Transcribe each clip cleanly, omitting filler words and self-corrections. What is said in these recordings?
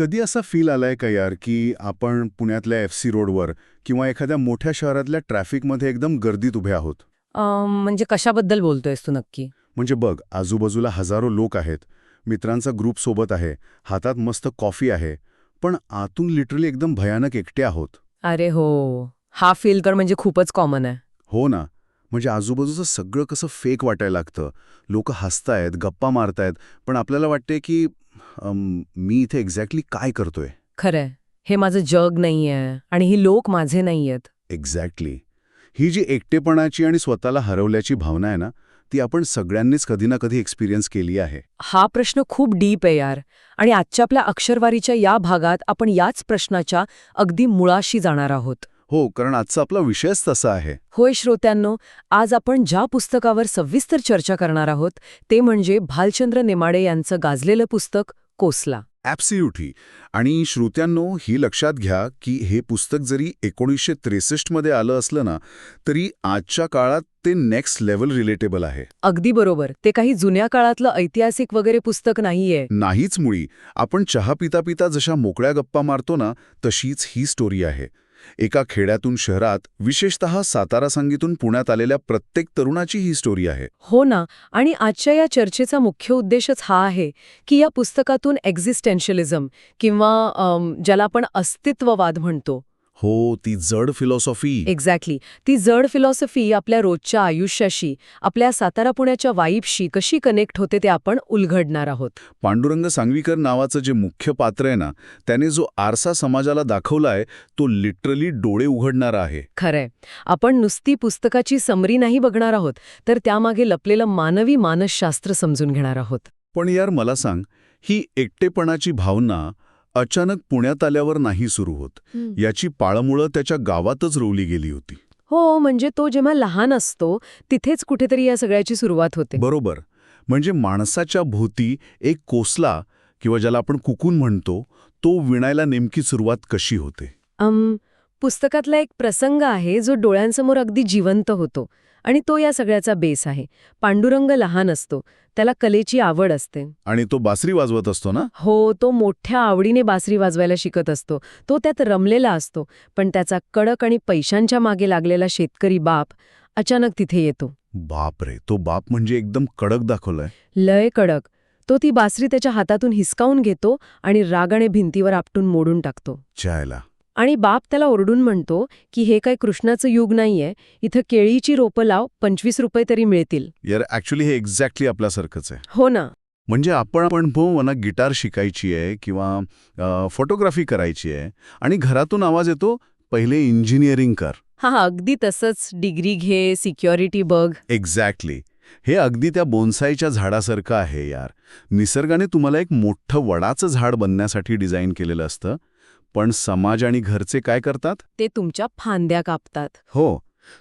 कधी असा फील आलाय का यार, की आपण पुण्यातल्या एफ.सी. रोडवर किंवा एखाद्या मोठ्या शहरातल्या ट्रॅफिकमध्ये एकदम गर्दीत उभे आहोत? म्हणजे कशाबद्दल बोलतोयस तू नक्की? म्हणजे बघ, आजूबाजूला हजारो लोक आहेत, मित्रांचा ग्रुप सोबत आहे, हातात मस्त कॉफी आहे, पण आतून लिटरली एकदम भयानक एकटे आहोत. अरे हो, हा फील तर म्हणजे खूपच कॉमन आहे. हो ना. म्हणजे आजूबाजूचं सगळं कसं फेक वाटायला लागतं. लोक हसतायत, गप्पा मारतायत, पण आपल्याला वाटते की मी इथे एक्झॅक्टली काय करतोय? खरंय, हे माझं जग नाहीये आणि ही लोक माझे नाहीयेत. एक्झॅक्टली. ही जी एकटेपणाची आणि स्वतःला हरवल्याची भावना आहे ना, ती आपण सगळ्यांनीच कधी ना कधी एक्सपिरियन्स केली आहे. हा प्रश्न खूप डीप आहे यार. आणि आजच्या आपल्या अक्षरवारीच्या या भागात आपण याच प्रश्नाच्या अगदी मुळाशी जाणार आहोत. हो, कारण आजचा आपला विषयच तसा आहे. होय श्रोत्यांनो, आज आपण ज्या पुस्तकावर सविस्तर चर्चा करणार आहोत ते म्हणजे भालचंद्र नेमाडे यांचं गाजलेलं पुस्तक कोसला. ॲब्सोल्युटली. आणि श्रोत्यांनो, ही लक्षात घ्या की हे पुस्तक जरी 1963 मध्ये आलं असलं ना, तरी आजच्या काळात ते नेक्स्ट लेव्हल रिलेटेबल आहे. अगदी बरोबर, ते काही जुन्या काळातलं ऐतिहासिक वगैरे पुस्तक नाहीये. नाहीच मुळी. आपण चहा पिता पिता जशा मोकळ्या गप्पा मारतो ना, तशीच ही स्टोरी आहे. एका खेड्यातून शहरात, विशेषतः सातारा सांगीतून पुण्यात आलेल्या प्रत्येक तरुणाची ही स्टोरी आहे. हो ना. आणि आजच्या या चर्चेचा मुख्य उद्देशच हा आहे की या पुस्तकातून एक्झिस्टेन्शियलिझम किंवा ज्याला आपण अस्तित्ववाद म्हणतो. हो, ती जड फिलॉसॉफी. एक्झॅक्टली, ती जड फिलॉसॉफी आपल्या रोजच्या आयुष्याशी, आपल्या सातारा पुण्याच्या वाईबशी कशी कनेक्ट होते ते आपण उलगडणार आहोत. पांडुरंग सांगवीकर नावाचं जे मुख्य पात्र आहे ना, त्याने जो आरसा समाजाला दाखवलाय, तो लिटरली डोळे उघडणारा आहे. खरंय, आपण नुसती पुस्तकाची समरी नाही बघणार आहोत, तर त्यामागे लपलेलं मानवी मानसशास्त्र समजून घेणार आहोत. पण यार मला सांग, ही एकटेपणाची भावना अचानक पुण्यात आल्यावर नाही सुरू होत. याची पाळमुळं त्याच्या गावातच रोवली गेली होती. हो, म्हणजे तो जेव्हा लहान असतो तिथेच कुठेतरी या सगळ्याची सुरुवात होते. बरोबर. म्हणजे माणसाच्या भोवती एक कोसला किंवा ज्याला आपण कुकून म्हणतो, तो विणायला नेमकी सुरुवात कशी होते? पुस्तकातला एक प्रसंग आहे जो डोळ्यांसमोर अगदी जिवंत होतो आणि तो या सगळ्याचा बेस आहे. पांडुरंग लहान असतो, त्याला कलेची आवड असते. आणि तो बासरी वाजवत असतो ना? हो, तो मोठ्या आवडीने बासरी वाजवायला शिकत असतो. तो त्यात रमलेला असतो, पण त्याचा कडक आणि पैशांच्या मागे लागलेला शेतकरी बाप अचानक तिथे येतो. बाप रे, तो बाप म्हणजे एकदम कडक दाखवलाय. लय कडक. तो ती बासरी त्याच्या हातातून हिसकावून घेतो आणि रागाने भिंतीवर आपटून मोडून टाकतो. चायला. आणि बाप त्याला ओरडून म्हणतो की हे काही कृष्णाचं युग नाहीये, इथं केळीची रोपं लाव, 25 रुपये तरी मिळतील. यार ॲक्च्युली हे एक्झॅक्टली आपल्यासारखंच आहे. हो ना. म्हणजे आपण मला गिटार शिकायची आहे किंवा फोटोग्राफी करायची आहे आणि घरातून आवाज येतो, पहिले इंजिनिअरिंग कर. हा, अगदी तसंच. डिग्री घे, सिक्युरिटी बघ. एक्झॅक्टली. हे अगदी त्या बोन्साईच्या झाडासारखं आहे यार. निसर्गाने तुम्हाला एक मोठं वडाचं झाड बनण्यासाठी डिझाईन केलेलं असतं, पण समाज आणि घरचे काय करतात? ते तुमच्या फांद्या कापतात. हो,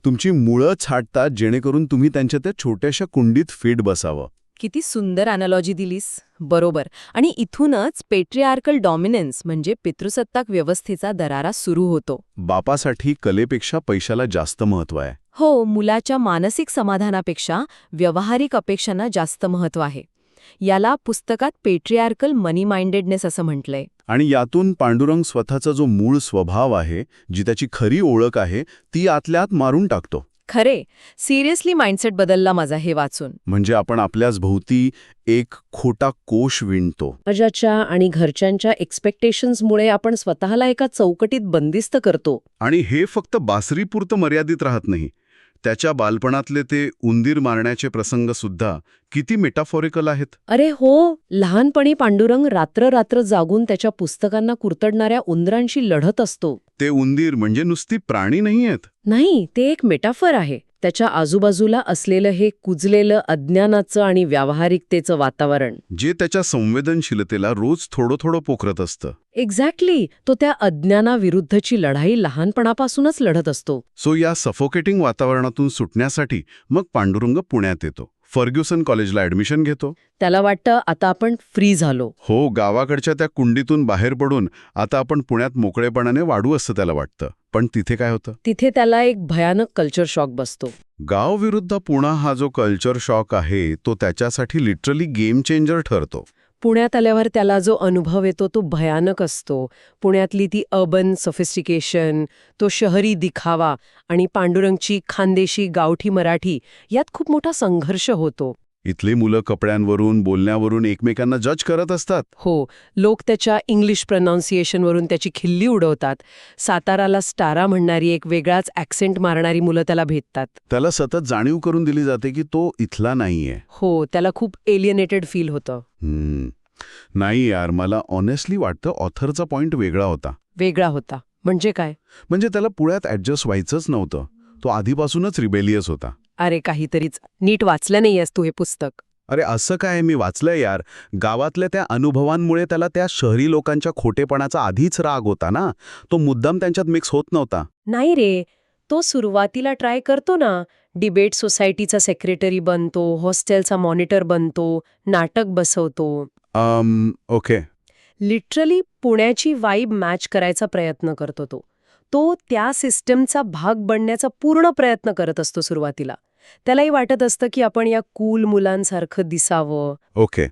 तुमची मुळं छाटतात जेणेकरून तुम्ही त्यांच्या त्या छोट्याशा कुंडीत फिट बसावं. किती सुंदर अॅनालॉजी दिलीस. बरोबर. आणि इथूनच पेट्रिआर्कल डॉमिनन्स म्हणजे पितृसत्ताक व्यवस्थेचा दरारा सुरू होतो. बापासाठी कलेपेक्षा पैशाला जास्त महत्त्व आहे. हो, मुलाच्या मानसिक समाधानापेक्षा व्यावहारिक अपेक्षांना जास्त महत्त्व आहे. याला पुस्तकात पेट्रिआर्कल मनी माइंडेडनेस असं म्हटलंय. आणि यातून पांडुरंग स्वतःचा जो मूळ स्वभाव आहे, जी त्याची खरी ओळख आहे, ती आतल्या आत मारून टाकतो. खरे, सिरियसली माइंडसेट बदलला माझा हे वाचून. म्हणजे आपण आपल्याच भोवती एक खोटा कोश विणतो. समाजाच्या आणि घरच्यांच्या एक्सपेक्टेशन्समुळे आपण स्वतःला एका चौकटीत बंदिस्त करतो. आणि हे फक्त बासरीपुरतं मर्यादित राहत नाही. त्याच्या बालपणातले ते उंदीर मारण्याचे प्रसंग सुद्धा किती मेटाफॉरिकल आहेत. अरे हो, लहानपणी पांडुरंग रात्र रात्र जागून त्याच्या पुस्तकांना कुरतडणाऱ्या उंदरांशी लढत असतो. ते उंदीर म्हणजे नुसती प्राणी नाही आहेत. नाही, ते एक मेटाफर आहे. त्याच्या आजूबाजूला असलेलं हे कुजलेलं अज्ञानाचं आणि व्यावहारिकतेचं वातावरण, जे त्याच्या संवेदनशीलतेला रोज थोडं थोडं पोखरत असतं. एक्झॅक्टली. तो त्या अज्ञानाविरुद्धची लढाई लहानपणापासूनच लढत असतो. सो या सफोकेटिंग वातावरणातून सुटण्यासाठी मग पांडुरंग पुण्यात येतो. फर्ग्युसन कॉलेजला ॲडमिशन घेतो. त्याला वाटतं आता आपण फ्री झालो. हो, गावाकडच्या त्या कुंडीतून बाहेर पडून आता आपण पुण्यात मोकळेपणाने वाढू असं त्याला वाटतं. पण तिथे काय होतं? तिथे त्याला एक भयानक कल्चर शॉक बसतो. गाव विरुद्ध पुणा हा जो कल्चर शॉक आहे, तो त्याच्यासाठी लिटरली गेम चेंजर ठरतो. पुण्यात आल्यावर त्याला जो अनुभव येतो तो भयानक असतो. पुण्यातली ती अर्बन सोफिस्टिकेशन, तो शहरी दिखावा आणि पांडुरंगची खानदेशी गावठी मराठी यात खूप मोठा संघर्ष होतो. इथली मुलं कपड्यांवरून बोलण्यावरून एकमेकांना जज करत असतात. हो, लोक त्याच्या इंग्लिश प्रनाऊन्सिएशनवरून त्याची खिल्ली उडवतात. साताराला स्टारा म्हणणारी एक वेगळाच ॲक्सेंट मारणारी मुलं त्याला भेटतात. त्याला सतत जाणीव करून दिली जाते की तो इथला नाहीये. हो, त्याला खूप एलियनेटेड फील होतं. नाही यार, मला ऑनेस्टली वाटतं ऑथरचा पॉइंट वेगळा होता. वेगळा होता म्हणजे काय? म्हणजे त्याला पुण्यात ॲडजस्ट व्हायचंच नव्हतं. तो आधीपासूनच रिबेलियस होता. अरे काहीतरीच नीट वाचलं नाहीयेस तू हे पुस्तक. अरे असं काय, मी वाचलंय यार. गावातल्या त्या अनुभवांमुळे त्याला त्या शहरी लोकांच्या खोटेपणाचा आधीच राग होता ना. तो मुद्दाम त्यांच्यात मिक्स होत नव्हता. नाही रे, तो सुरुवातीला ट्राय करतो ना. डिबेट सोसायटीचा सेक्रेटरी बनतो, हॉस्टेलचा मॉनिटर बनतो, नाटक बसवतो. ओके. लिटरली पुण्याची वाईब मॅच करायचा प्रयत्न करतो तो. तो त्या सिस्टमचा भाग बनण्याचा पूर्ण प्रयत्न करत असतो सुरुवातीला. त्यालाही वाटत असतं की आपण या कूल मुलांसारखं दिसावं. ओके,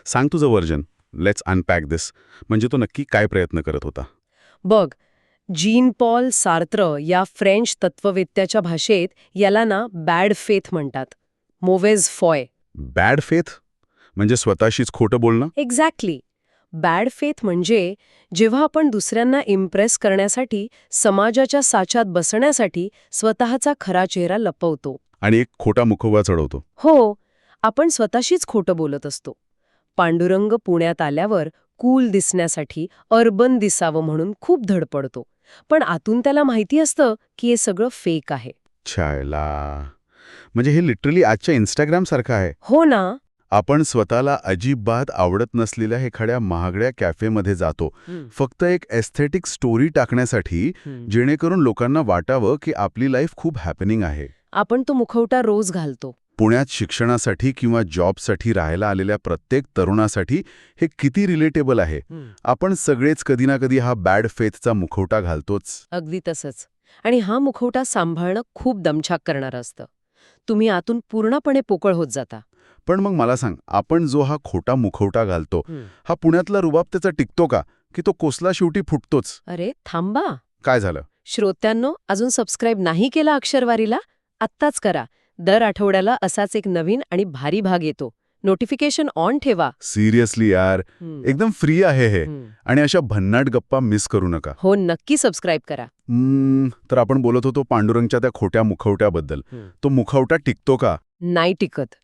सांग तुझं व्हर्जन. लेट्स अनपॅक दिस. म्हणजे तो नक्की काय प्रयत्न करत होता? बघ, जीन पॉल सार्त्र या फ्रेंच तत्ववेत्त्याच्या भाषेत याला ना बॅड फेथ म्हणतात. मोवेज फॉय. बॅड फेथ म्हणजे स्वतःशीच खोटं बोलणं? एक्झॅक्टली. बॅड फेथ म्हणजे जेव्हा आपण दुसऱ्यांना इम्प्रेस करण्यासाठी, समाजाच्या साच्यात बसण्यासाठी स्वतःचा खरा चेहरा लपवतो. आणि एक खोटा मुखवटा चढवतो. हो, आपण स्वतःशीच खोटं बोलत असतो. पांडुरंग पुण्यात आल्यावर कूल दिसण्यासाठी, अर्बन दिसावं म्हणून खूप धडपडतो. पण आतून त्याला माहिती असतं की हे सगळं फेक आहे. छायला, म्हणजे हे लिटरली आजच्या इंस्टाग्राम सारखं आहे. हो ना. आपण स्वतःला अजिबात आवडत नसलेल्या एखाद्या महागड्या कॅफेमध्ये जातो, फक्त एक एस्थेटिक स्टोरी टाकण्यासाठी, जेणेकरून लोकांना वाटावं की आपली लाईफ खूप हॅपनिंग आहे. आपण तो मुखवटा रोज घालतो. पुण्यात शिक्षणासाठी किंवा जॉबसाठी राहायला आलेल्या प्रत्येक तरुणासाठी हे किती रिलेटेबल आहे. आपण सगळेच कधी ना कधी हा बॅड फेथचा मुखवटा घालतोच. अगदी तसंच. आणि हा मुखवटा सांभाळणं खूप दमछाक करणारं असतं. तुम्ही आतून पूर्णपणे पोकळ होत जाता. पण मग मला सांग, आपण जो हा खोटा मुखवटा घालतो, हा पुण्यातला रुबाब त्याचा टिकतो का, की तो कोसला शेवटी फुटतोच? अरे थांबा. काय झालं? श्रोत्यांनो, अजून सबस्क्राईब नाही केला अक्षरवारीला? आत्ताच करा. दर आठवड्याला असाच एक नवीन आणि भारी भाग येतो. नोटिफिकेशन ऑन ठेवा. सिरियसली यार, एकदम फ्री आहे हे. आणि अशा भन्नाट गप्पा मिस करू नका. हो, नक्की सबस्क्राईब करा. तर आपण बोलत होतो पांडुरंगच्या त्या खोट्या मुखवट्याबद्दल. तो मुखवटा टिकतो का? नाही टिकत.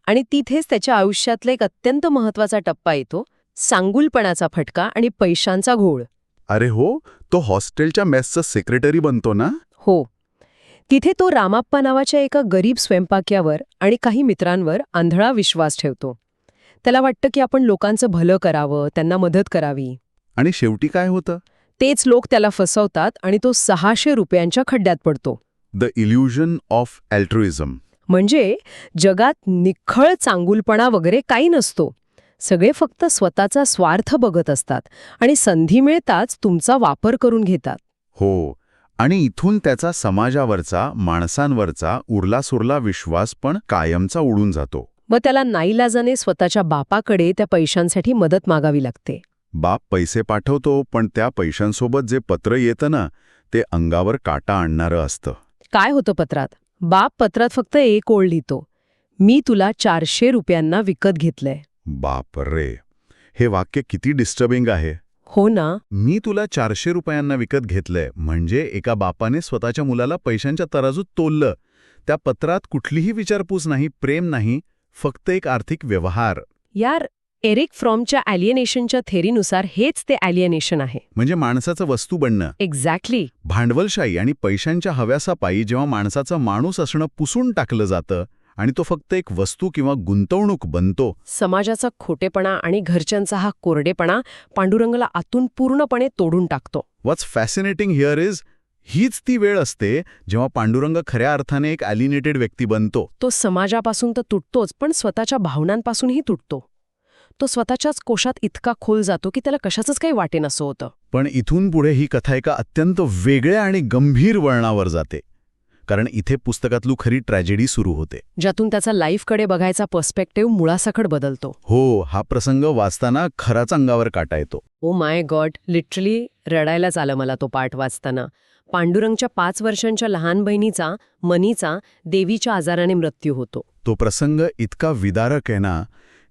आणि तिथेच त्याच्या आयुष्यातला एक अत्यंत महत्वाचा टप्पा येतो. सांगुलपणाचा फटका आणि पैशांचा घोळ. अरे हो, तो हॉस्टेलच्या मेसचा सेक्रेटरी बनतो ना? हो. तिथे तो रामाप्पा नावाच्या एका गरीब स्वयंपाक्यावर आणि काही मित्रांवर आंधळा विश्वास ठेवतो. त्याला वाटतं की आपण लोकांचं भलं करावं, त्यांना मदत करावी. आणि शेवटी काय होतं? तेच लोक त्याला फसवतात आणि तो 600 रुपयांच्या खड्ड्यात पडतो. The illusion of altruism. म्हणजे जगात निखळ चांगुलपणा वगैरे काही नसतो. सगळे फक्त स्वतःचा स्वार्थ बघत असतात आणि संधी मिळताच तुमचा वापर करून घेतात. हो, आणि इथून त्याचा समाजावरचा, माणसांवरचा उरलासुरला विश्वास पण कायमचा उडून जातो. मग त्याला नाईलाजाने स्वतःच्या बापाकडे त्या पैशांसाठी मदत मागावी लागते. बाप पैसे पाठवतो, पण त्या पैशांसोबत जे पत्र येतं ना, ते अंगावर काटा आणणारं असतं. काय होतं पत्रात? बाप पत्रात फक्त एक ओळ लिहितो. मी तुला 400 रुपयांना विकत घेतलंय. बाप रे, हे वाक्य किती डिस्टर्बिंग आहे. हो ना. मी तुला 400 रुपयांना विकत घेतलंय म्हणजे एका बापाने स्वतःच्या मुलाला पैशांच्या तराजूत तोललं. त्या पत्रात कुठलीही विचारपूस नाही, प्रेम नाही, फक्त एक आर्थिक व्यवहार. यार, एरिक फ्रॉमच्या ॲलिएनेशनच्या थेरीनुसार हेच ते ॲलिएनेशन आहे. म्हणजे माणसाचं वस्तू बनणं. एक्झॅक्टली. भांडवलशाही आणि पैशांच्या हव्यासापायी जेव्हा माणसाचं माणूस असणं पुसून टाकलं जातं आणि तो फक्त एक वस्तू किंवा गुंतवणूक बनतो. समाजाचा खोटेपणा आणि घरच्यांचा हा कोरडेपणा पांडुरंगला आतून पूर्णपणे तोडून टाकतो. व्हॉट्स फॅसिनेटिंग हिअर इज, हीच ती वेळ असते जेव्हा पांडुरंग खऱ्या अर्थाने एक ॲलिनेटेड व्यक्ती बनतो. तो समाजापासून तर तुटतोच, पण स्वतःच्या भावनांपासूनही तुटतो. तो स्वतःच्याच कोशात इतका खोल जातो की त्याला कशाचंच काही वाटेनसं होतं. पण इथून पुढे ही कथा एका अत्यंत वेगळ्या आणि गंभीर वळणावर जाते. कारण इथे पुस्तकातली खरी ट्रॅजेडी सुरू होते. ज्यातून त्याचा लाईफकडे बघायचा पर्स्पेक्टिव्ह मुळासकट बदलतो. हो, हा प्रसंग वाचताना खराच अंगावर काटा येतो. ओ माय गॉड, लिटरली रडायलाच आलं मला तो पाठ वाचताना. पांडुरंगच्या 5 वर्षांच्या लहान बहिणीचा, मनीचा, देवीच्या आजाराने मृत्यू होतो. तो प्रसंग इतका विदारक आहे ना.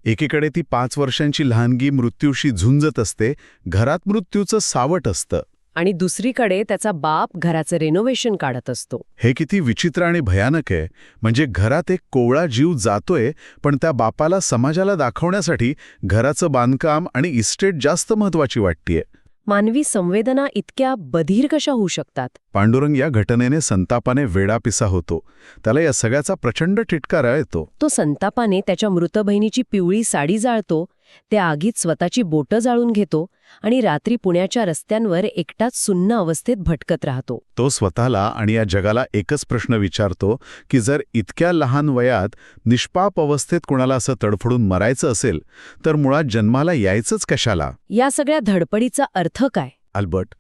एकीकडे ती 5 वर्षांची लहानगी मृत्यूशी झुंजत असते, घरात मृत्यूचं सावट असतं. आणि दुसरीकडे त्याचा बाप घराचं रेनोव्हेशन काढत असतो. हे किती विचित्र आणि भयानक आहे. म्हणजे घरात एक कोवळा जीव जातोय, पण त्या बापाला समाजाला दाखवण्यासाठी घराचं बांधकाम आणि इस्टेट जास्त महत्वाची वाटतेय. मानवी संवेदना इतक्या बधीर कशा होऊ शकतात? पांडुरंग या घटनेने संतापाने वेडापिसा होतो. त्याला या सगळ्याचा प्रचंड टिटकारा येतो. तो संतापाने त्याच्या मृत बहिणीची पिवळी साडी जाळतो, त्या आगीत स्वतःची बोटं जाळून घेतो आणि रात्री पुण्याच्या रस्त्यांवर एकटाच सुन्न अवस्थेत भटकत राहतो. तो स्वतःला आणि या जगाला एकच प्रश्न विचारतो की जर इतक्या लहान वयात निष्पाप अवस्थेत कुणाला असं तडफडून मरायचं असेल तर मुळात जन्माला यायचंच कशाला? या सगळ्या धडपडीचा अर्थ काय? अल्बर्ट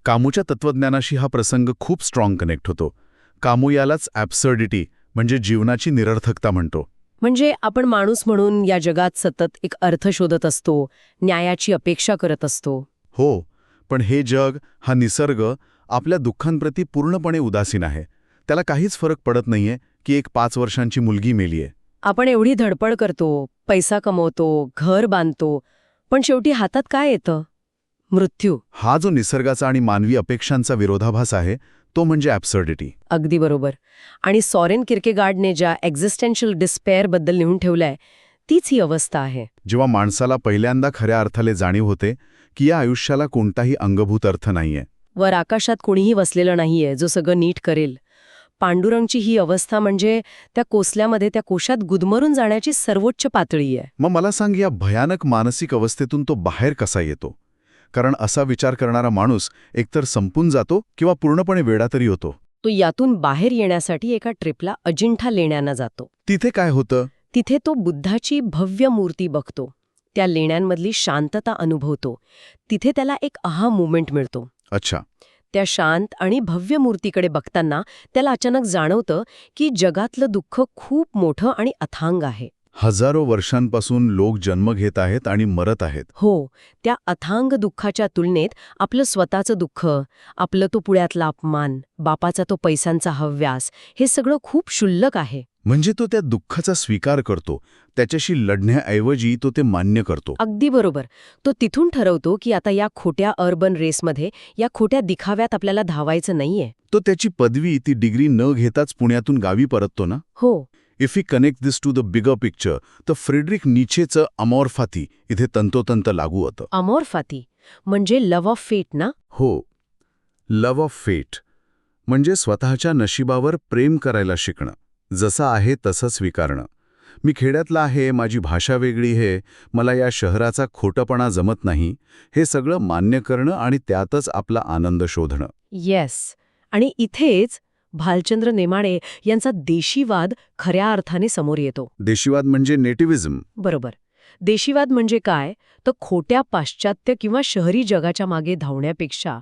कामूच्या तत्त्वज्ञानाशी हा प्रसंग खूप स्ट्रॉंग कनेक्ट होतो. कामू यालाच ॲब्सर्डिटी म्हणजे जीवनाची निरर्थकता म्हणतो. म्हणजे आपण माणूस म्हणून या जगात सतत एक अर्थ शोधत असतो, न्यायाची अपेक्षा करत असतो. हो, पण हे जग, हा निसर्ग आपल्या दुःखांप्रती पूर्णपणे उदासीन आहे. त्याला काहीच फरक पडत नाहीये की एक 5 वर्षांची मुलगी मेलीये. आपण एवढी धडपड करतो, पैसा कमवतो, घर बांधतो, पण शेवटी हातात काय येतं? मृत्यू. हा जो निसर्गाचा आणि मानवी अपेक्षांचा विरोधाभास आहे तो म्हणजे ॲब्सर्डिटी. अगदी बरोबर. आणि सॉरेन किर्केगार्डने ज्या एक्झिस्टेन्शियल डिस्पेअरबद्दल लिहून ठेवलंय तीच ही अवस्था आहे. जेव्हा माणसाला पहिल्यांदा खऱ्या अर्थाने जाणीव होते की या आयुष्याला कोणताही अंगभूत अर्थ नाहीये. वर आकाशात कोणीही वसलेलं नाहीये जो सगळं नीट करेल. पांडुरंगची ही अवस्था म्हणजे त्या कोसल्यामध्ये त्या कोशात गुदमरून जाण्याची सर्वोच्च पातळी आहे. मग मला सांग, या भयानक मानसिक अवस्थेतून तो बाहेर कसा येतो? कारण असा विचार करणारा माणूस एकतर संपून जातो किंवा पूर्णपणे वेडा तरी होतो. तो यातून बाहेर येण्यासाठी एका ट्रिपला अजिंठा लेण्यांना जातो. तिथे काय होतं? तिथे तो बुद्धाची भव्य मूर्ती बघतो, त्या लेण्यांमधली शांतता अनुभवतो. तिथे त्याला एक आहा मोमेंट मिळतो. अच्छा. त्या शांत आणि भव्य मूर्तीकडे बघताना त्याला अचानक जाणवतं की जगातलं दुःख खूप मोठं आणि अथांग आहे. हजारो वर्षांपासून लोक जन्म घेत आहेत आणि मरत आहेत. हो, त्या अथांग दुःखाच्या तुलनेत आपलं स्वतःचं दुःख, आपलं तो पुण्यातला अपमान, बापाचा तो पैशांचा हव्यास, हे सगळं खूप क्षुल्लक आहे. म्हणजे तो त्या दुःखाचा स्वीकार करतो, त्याच्याशी लढण्याऐवजी तो ते मान्य करतो. अगदी बरोबर. तो तिथून ठरवतो की आता या खोट्या अर्बन रेसमध्ये, या खोट्या दिखाव्यात आपल्याला धावायचं नाहीये. तो त्याची पदवी, ती डिग्री न घेताच पुण्यातून गावी परततो ना. हो. If we connect this to the bigger picture, तर फ्रेडरिक नीचेचं अमोर फाती इथे तंतोतंत लागू होतं. अमोर फाती म्हणजे लव्ह ऑफ फेट ना? हो, लव्ह ऑफ फेट म्हणजे स्वतःच्या नशिबावर प्रेम करायला शिकणं, जसं आहे तसं स्वीकारणं. मी खेड्यातला आहे, माझी भाषा वेगळी आहे, मला या शहराचा खोटपणा जमत नाही, हे सगळं मान्य करणं आणि त्यातच आपला आनंद शोधणं. येस. आणि इथेच भालचंद्र नेमाडे यांचा देशीवाद खऱ्या अर्थाने समोर येतो. देशीवाद म्हणजे नेटिव्हिझम. बरोबर. देशीवाद म्हणजे काय? तर खोट्या पाश्चात्य किंवा शहरी जगाच्या मागे धावण्यापेक्षा,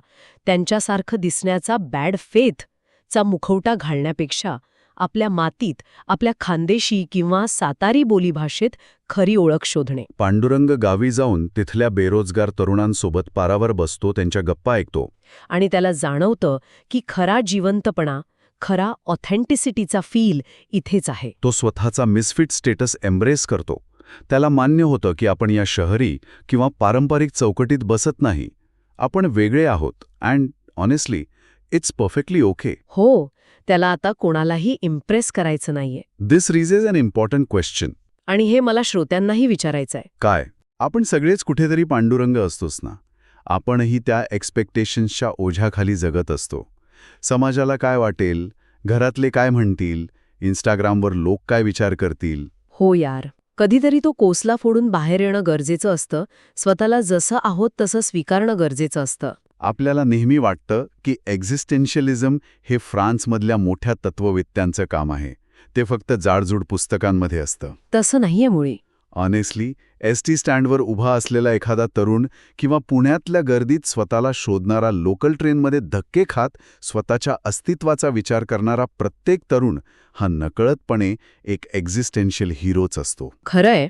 त्यांच्यासारखं दिसण्याचा बॅड फेथचा मुखवटा घालण्यापेक्षा आपल्या मातीत, आपल्या खानदेशी किंवा सातारी बोलीभाषेत खरी ओळख शोधणे. पांडुरंग गावी जाऊन तिथल्या बेरोजगार तरुणांसोबत पारावर बसतो, त्यांच्या गप्पा ऐकतो. आणि त्याला जाणवतं की खरा जिवंतपणा, खरा ऑथेंटिसिटीचा फील इथेच आहे. तो स्वतःचा मिसफिट स्टेटस एम्ब्रेस करतो. त्याला मान्य होतं की आपण या शहरी किंवा पारंपरिक चौकटीत बसत नाही. आपण वेगळे आहोत and honestly it's perfectly okay. हो, त्याला आता कोणालाही इम्प्रेस करायचं नाहीये. दिस रेजेस अन इम्पॉर्टंट क्वेश्चन. आणि हे मला श्रोत्यांनाही विचारायचं आहे. काय? आपण सगळेच कुठेतरी पांडुरंग असतोच ना. आपणही त्या एक्सपेक्टेशन्सच्या ओझ्याखाली जगत असतो. समाजाला काय वाटेल, घरातले काय म्हणतील, इंस्टाग्रामवर लोक काय विचार करतील. हो यार, कधीतरी तो कोसला फोडून बाहेर येणं गरजेचं असतं, स्वतःला जसं आहोत तसं स्वीकारणं गरजेचं असतं. आपल्याला नेहमी वाटतं की एक्झिस्टेन्शियलिझम हे फ्रान्समधल्या मोठ्या तत्ववेत्यांचं काम आहे, ते फक्त जाडजूड पुस्तकांमध्ये असतं. तसं नाहीये मुळी. ऑनेस्टली एसटी स्टँडवर उभा असलेला एखादा तरुण किंवा पुण्यातल्या गर्दीत स्वतःला शोधणारा लोकल ट्रेनमध्ये धक्के खात स्वतःच्या अस्तित्वाचा विचार करणारा प्रत्येक तरुण हा नकळतपणे एक एक्झिस्टेन्शियल हिरोच असतो. खरंय,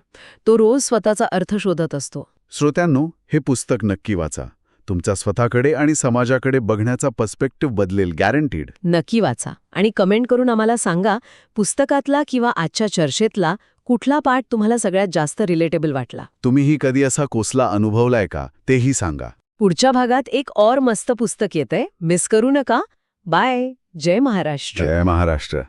तो रोज स्वतःचा अर्थ शोधत असतो. श्रोत्यांनो, हे पुस्तक नक्की वाचा. तुमचा स्वतःकडे आणि समाजाकडे बघण्याचा पर्स्पेक्टिव्ह बदलेल, गॅरंटीड. नक्की वाचा आणि कमेंट करून आम्हाला सांगा, पुस्तकातला किंवा आजच्या चर्चेतला कुठला पाठ तुम्हाला सगळ्यात जास्त रिलेटेबल वाटला. तुम्हीही कधी असा कोसला अनुभवलाय का, तेही सांगा. पुढच्या भागात एक और मस्त पुस्तक येतंय, मिस करू नका. बाय. जय महाराष्ट्र. जय महाराष्ट्र.